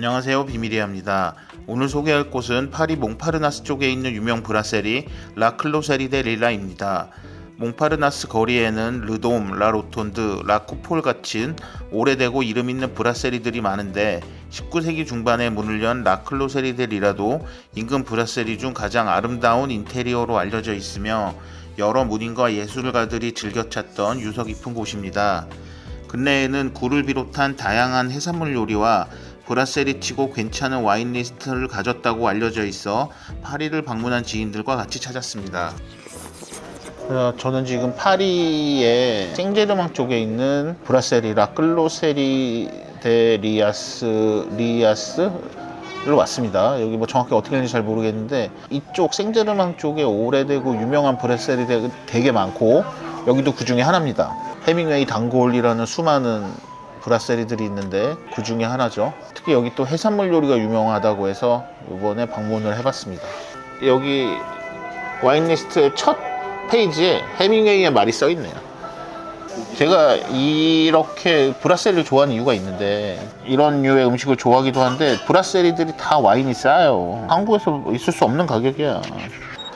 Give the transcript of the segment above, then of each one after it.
안녕하세요, 비밀이야입니다. 오늘 소개할 곳은 파리 몽파르나스 쪽에 있는 유명 브라세리 라 클로세리 데 릴라입니다. 몽파르나스 거리에는 르돔, 라 로톤드, 라 쿠폴 같은 오래되고 이름 있는 브라세리들이 많은데 19세기 중반에 문을 연 라 클로세리 데 릴라도 인근 브라세리 중 가장 아름다운 인테리어로 알려져 있으며 여러 문인과 예술가들이 즐겨 찾던 유서 깊은 곳입니다. 근래에는 굴을 비롯한 다양한 해산물 요리와 브라세리 치고 괜찮은 와인 리스트를 가졌다고 알려져 있어 파리를 방문한 지인들과 같이 찾았습니다. 저는 지금 파리의 생제르맹 쪽에 있는 브라세리 라 클로세리 데 리아스를 왔습니다. 여기 뭐 정확히 어떻게 되는지 잘 모르겠는데 이쪽 생제르맹 쪽에 오래되고 유명한 브라세리 되게 많고 여기도 그 중에 하나입니다. 해밍웨이 단골이라는 수많은 브라세리들이 있는데 그 중에 하나죠. 특히 여기 또 해산물 요리가 유명하다고 해서 이번에 방문을 해봤습니다. 여기 와인 리스트의 첫 페이지에 해밍웨이의 말이 써있네요. 제가 이렇게 브라세리를 좋아하는 이유가 있는데 이런 류의 음식을 좋아하기도 한데 브라세리들이 다 와인이 싸요. 한국에서 있을 수 없는 가격이야.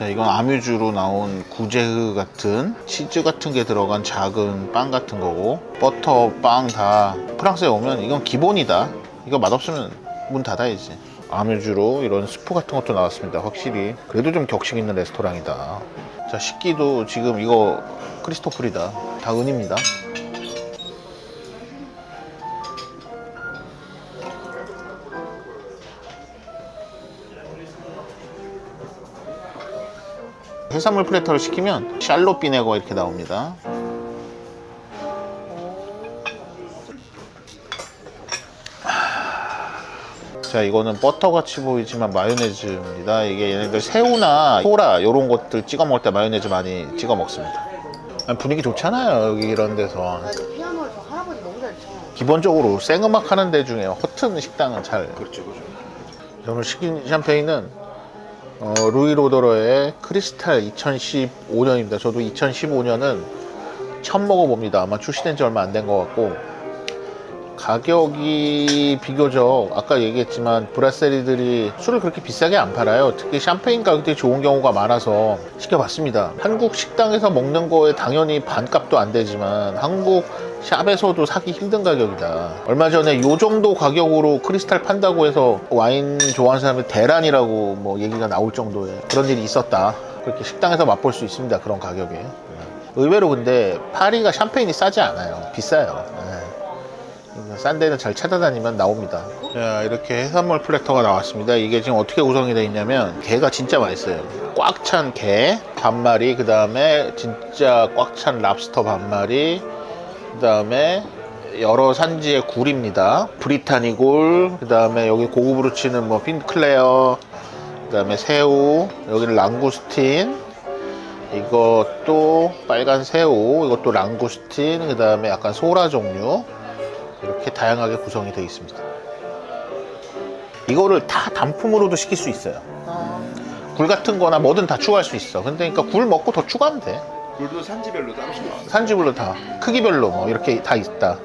자, 이건 아뮤주로 나온 구제흐 같은 치즈 같은 게 들어간 작은 빵 같은 거고 버터, 빵 다 프랑스에 오면 이건 기본이다. 이거 맛없으면 문 닫아야지. 아뮤주로 이런 스프 같은 것도 나왔습니다. 확실히 그래도 좀 격식 있는 레스토랑이다. 자, 식기도 지금 이거 크리스토플이다. 다 은입니다. 해산물 플래터를 시키면 샬롯 비네거 이렇게 나옵니다. 자, 이거는 버터같이 보이지만 마요네즈입니다. 이게 얘네들 새우나 소라 이런 것들 찍어 먹을 때 마요네즈 많이 찍어 먹습니다. 분위기 좋잖아요, 여기 이런 데서. 피아노를 저 할아버지 너무 잘 쳐. 기본적으로 생음악 하는 데 중에 허튼 식당은 잘. 그렇죠. 오늘 시킨 샴페인은 루이 로더러의 크리스탈 2015년입니다. 저도 2015년은 처음 먹어봅니다. 아마 출시된 지 얼마 안 된 것 같고 가격이 비교적 아까 얘기했지만 브라세리들이 술을 그렇게 비싸게 안 팔아요. 특히 샴페인 가격이 좋은 경우가 많아서 시켜봤습니다. 한국 식당에서 먹는 거에 당연히 반값도 안 되지만 한국 샵에서도 사기 힘든 가격이다. 얼마 전에 요 정도 가격으로 크리스탈 판다고 해서 와인 좋아하는 사람이 대란이라고 뭐 얘기가 나올 정도의 그런 일이 있었다. 그렇게 식당에서 맛볼 수 있습니다. 그런 가격에. 의외로 근데 파리가 샴페인이 싸지 않아요. 비싸요. 싼 데는 잘 찾아다니면 나옵니다. 자, 이렇게 해산물 플래터가 나왔습니다. 이게 지금 어떻게 구성이 되어 있냐면 게가 진짜 맛있어요. 꽉 찬 게 반마리, 그 다음에 진짜 꽉 찬 랍스터 반마리, 그 다음에 여러 산지의 굴입니다. 브리타니 굴, 그 다음에 여기 고급으로 치는 뭐 핀클레어, 그 다음에 새우, 여기는 랑구스틴, 이것도 빨간 새우, 이것도 랑구스틴, 그 다음에 약간 소라 종류, 이렇게 다양하게 구성이 되어 있습니다. 이거를 다 단품으로도 시킬 수 있어요. 굴 같은 거나 뭐든 다 추가할 수 있어. 근데 그러니까 굴 먹고 더 추가하면 돼. 굴도 산지별로 따로 시켜. 산지별로 다 크기별로 뭐 이렇게 다 있다.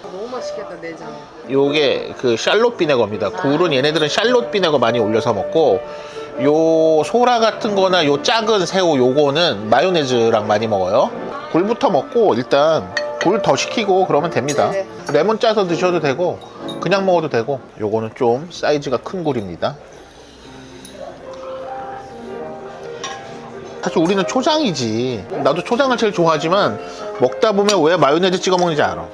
너무 맛있겠다, 내장. 요게 그 샬롯 비네거입니다. 굴은 얘네들은 샬롯 비네거 많이 올려서 먹고 요 소라 같은 거나 요 작은 새우 요거는 마요네즈랑 많이 먹어요. 굴부터 먹고 일단 굴 더 시키고 그러면 됩니다. 네네. 레몬 짜서 드셔도 되고 그냥 먹어도 되고. 요거는 좀 사이즈가 큰 굴입니다. 사실 우리는 초장이지. 나도 초장을 제일 좋아하지만 먹다 보면 왜 마요네즈 찍어 먹는지 알아.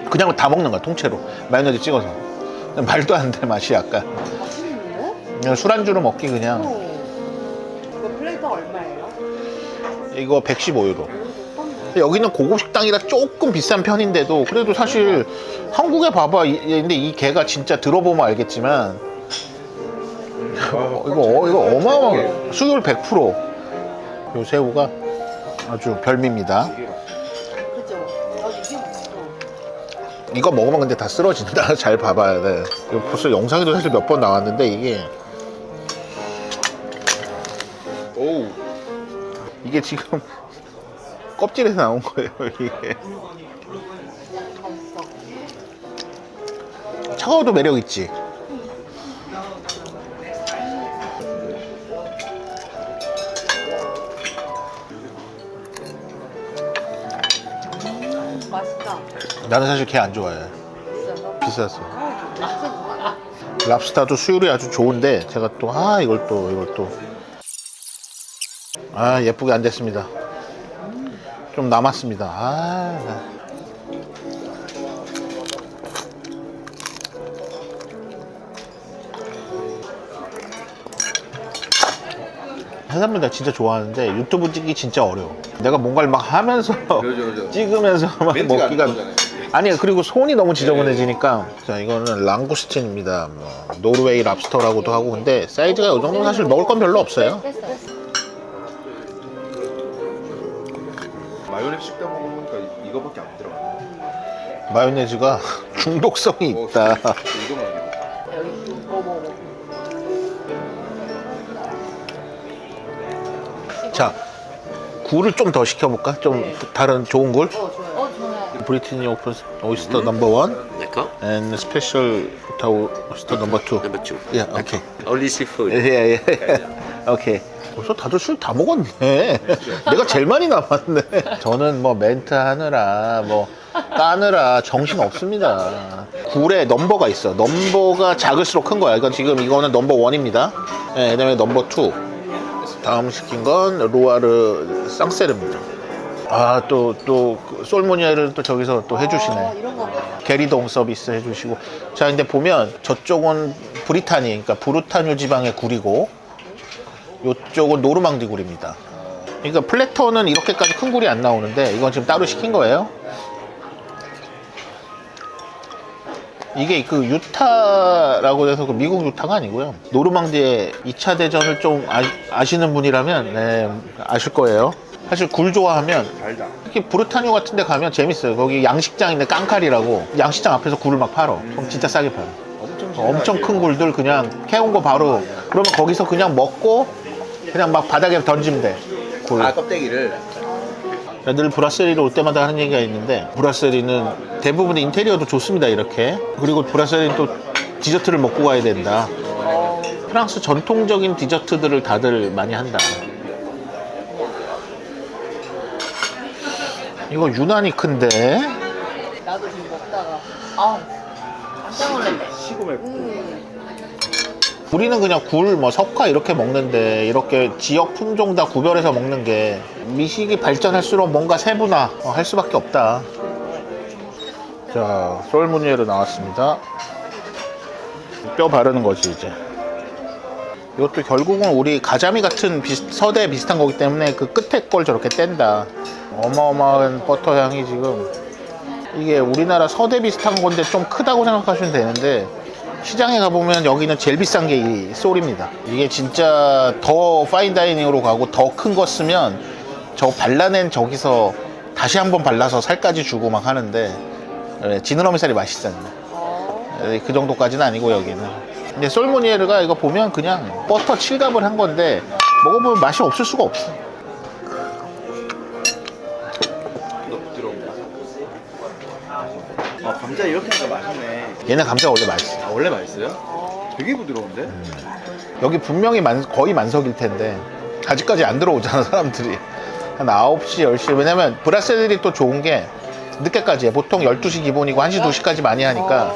그냥 다 먹는 거야, 통째로. 마요네즈 찍어서. 말도 안 돼, 맛이 약간. 맛있는데? 그냥 술안주로 먹기 그냥. 이거 플레이터 얼마예요? 이거 115유로. 여기는 고급 식당이라 조금 비싼 편인데도 그래도 사실 한국에 봐봐. 근데 이 게가 진짜 들어보면 알겠지만 이거 어마어마해. 수율 100%. 요 새우가 아주 별미입니다. 그죠? 이게 맛있어. 이거 먹으면 근데 다 쓰러진다. 잘 봐봐야 돼. 이거 벌써 영상에도 사실 몇 번 나왔는데 이게 지금 껍질에서 나온 거예요, 이게. 차가워도 매력 있지. 맛있다. 나는 사실 게 안 좋아해. 비싸서. 비쌌어. 랍스타도 수율이 아주 좋은데 제가 또 이걸 또 예쁘게 안 됐습니다. 좀 남았습니다. 해산물 나 진짜 좋아하는데 유튜브 찍기 진짜 어려워. 내가 뭔가를 막 하면서 그러죠. 찍으면서 막 멘트가 안 먹기가 나오잖아요. 아니 그리고 손이 너무 지저분해지니까. 자, 이거는 랑구스틴입니다. 뭐 노르웨이 랍스터라고도 하고. 근데 사이즈가 이 정도면 사실 먹을 건 별로 없어요. 마요네즈 식당 먹으니까 이거밖에 안 들어가. 마요네즈가 중독성이 있다. 이거만 해요. 여기 이거 먹어. 자, 굴을 좀 더 시켜볼까? 좀 다른 좋은 굴? 좋아요. 브리티니 오이스터 넘버 원 D'accord. and special 오이스터 넘버 투. Number 2. 예, 오케이. Only seafood. 예. 오케이. 벌써 다들 술 다 먹었네. 내가 제일 많이 남았네. 저는 뭐 멘트 하느라 뭐 까느라 정신 없습니다. 굴에 넘버가 있어. 넘버가 작을수록 큰 거야. 이거는 넘버 원입니다. 예, 그다음에 넘버 투. 다음 시킨 건 로아르 쌍세르입니다. 또 솔모니아를 또 저기서 또 해주시네. 이런 거. 게리동 서비스 해주시고. 자, 근데 보면 저쪽은 브리타니, 그러니까 브루타뉴 지방의 굴이고, 이쪽은 노르망디 굴입니다. 그러니까 플래터는 이렇게까지 큰 굴이 안 나오는데 이건 지금 따로 시킨 거예요. 이게 그 유타라고 해서 그 미국 유타가 아니고요. 노르망디의 2차 대전을 좀 아시는 분이라면 네, 아실 거예요. 사실 굴 좋아하면 달다. 특히 브루타뉴 같은 데 가면 재밌어요. 거기 양식장인데 깡칼이라고 양식장 앞에서 굴을 막 팔어. 그럼 진짜 싸게 팔어. 엄청 큰 굴들 그냥 캐온 거 바로. 그러면 거기서 그냥 먹고 그냥 막 바닥에 던지면 돼. 굴. 껍데기를. 늘 브라세리를 올 때마다 하는 얘기가 있는데, 브라세리는 대부분 인테리어도 좋습니다. 이렇게. 그리고 브라세리는 또 디저트를 먹고 가야 된다. 프랑스 전통적인 디저트들을 다들 많이 한다. 이거 유난히 큰데. 나도 지금 먹다가 깜짝 놀랐네. 시고맵. 우리는 그냥 굴, 뭐 석화 이렇게 먹는데 이렇게 지역 품종 다 구별해서 먹는 게 미식이 발전할수록 뭔가 세분화 할 수밖에 없다. 자, 솔무니에르 나왔습니다. 뼈 바르는 거지 이제. 이것도 결국은 우리 가자미 같은 서대 비슷한 거기 때문에 그 끝에 걸 저렇게 뗀다. 어마어마한 버터 향이 지금. 이게 우리나라 서대 비슷한 건데 좀 크다고 생각하시면 되는데, 시장에 가보면 여기는 제일 비싼 게 이 솔입니다. 이게 진짜 더 파인다이닝으로 가고 더 큰 거 쓰면 저 발라낸 저기서 다시 한번 발라서 살까지 주고 막 하는데, 지느러미 살이 맛있잖아요. 그 정도까지는 아니고 여기는. 근데 솔모니에르가 이거 보면 그냥 버터 칠갑을 한 건데 먹어보면 맛이 없을 수가 없어. 감자 이렇게 하니까 맛있네. 얘네 감자가 원래 맛있어. 원래 맛있어요? 되게 부드러운데? 여기 분명히 거의 만석일 텐데 아직까지 안 들어오잖아 사람들이. 한 9시 10시. 왜냐면 브라셀들이 또 좋은 게 늦게까지 해. 보통 12시 기본이고 1시 2시까지 많이 하니까.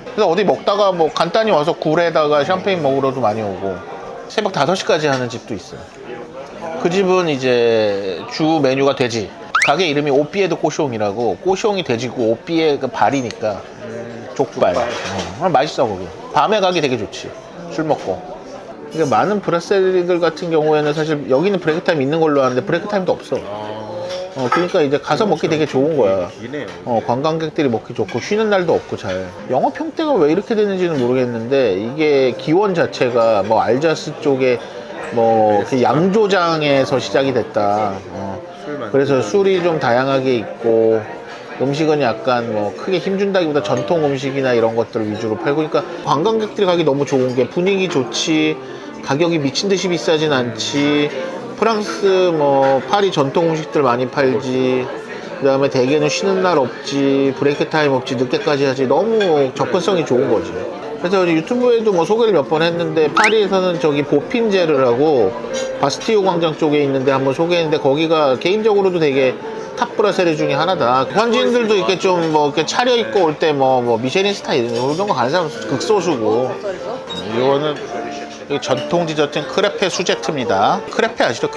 그래서 어디 먹다가 뭐 간단히 와서 굴에다가 샴페인 먹으러도 많이 오고, 새벽 5시까지 하는 집도 있어요. 그 집은 이제 주 메뉴가 돼지. 가게 이름이 오삐에드 꼬숑이라고. 꼬숑이 돼지고 오삐에 그 발이니까 족발. 맛있어 거기. 밤에 가기 되게 좋지. 술 먹고. 그러니까 많은 브라셀리들 같은 경우에는 사실 여기는 브레이크 타임 있는 걸로 아는데 브레이크 타임도 없어. 그러니까 이제 가서 먹기 되게 좋은 거야. 기네요. 관광객들이 먹기 좋고 쉬는 날도 없고 잘. 영업 형태가 왜 이렇게 되는지는 모르겠는데, 이게 기원 자체가 뭐 알자스 쪽에 뭐 그 양조장에서 시작이 됐다. 그래서 술이 좀 다양하게 있고, 음식은 약간 뭐 크게 힘준다기보다 전통 음식이나 이런 것들을 위주로 팔고. 그러니까 관광객들이 가기 너무 좋은 게 분위기 좋지, 가격이 미친 듯이 비싸진 않지, 프랑스 뭐 파리 전통 음식들 많이 팔지, 그 다음에 대개는 쉬는 날 없지, 브레이크 타임 없지, 늦게까지 하지. 너무 접근성이 좋은 거지. 그래서 유튜브에도 뭐 소개를 몇 번 했는데, 파리에서는 저기 보핀제르라고 바스티유 광장 쪽에 있는데 한번 소개했는데, 거기가 개인적으로도 되게 탑 브라세리 중에 하나다. 현지인들도 이렇게 좀 뭐 이렇게 차려입고 올 때 뭐 미쉐린 스타 이런 거 가는 사람 극소수고. 이거는 이 전통 디저트는 크레페 수제트입니다. 크레페 아시죠?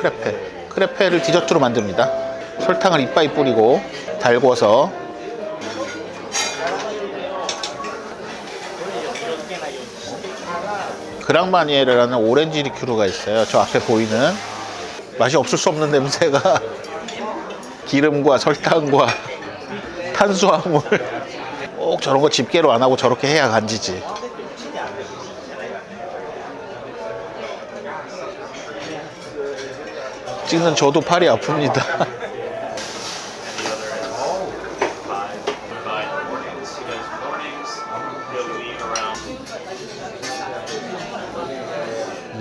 크레페를 디저트로 만듭니다. 설탕을 이빠이 뿌리고 달궈서. 그랑마니에르라는 오렌지 리큐르가 있어요. 저 앞에 보이는. 맛이 없을 수 없는 냄새가 기름과 설탕과 탄수화물. 꼭 저런 거 집게로 안 하고 저렇게 해야 간지지. 찍는 저도 팔이 아픕니다.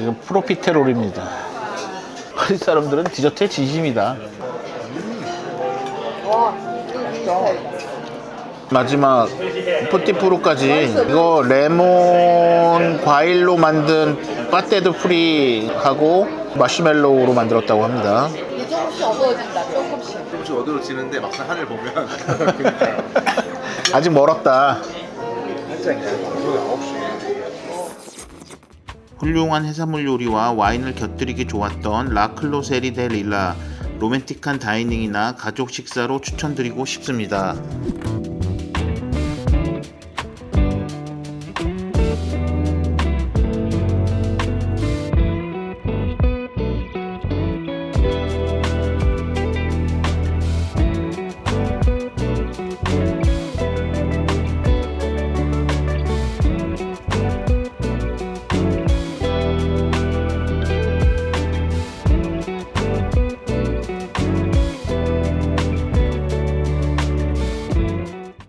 이건 프로피테롤입니다. 파리 사람들은 디저트에 진심이다. 와, 진짜. 마지막 푸티푸르까지. 이거 레몬 과일로 만든 빠떼드 프리하고 마시멜로우로 만들었다고 합니다. 이제 조금씩 어두워진다. 조금씩. 조금씩 어두워지는데 막상 하늘 보면 아직 멀었다. 훌륭한 해산물 요리와 와인을 곁들이기 좋았던 라클로세리 데 릴라. 로맨틱한 다이닝이나 가족 식사로 추천드리고 싶습니다.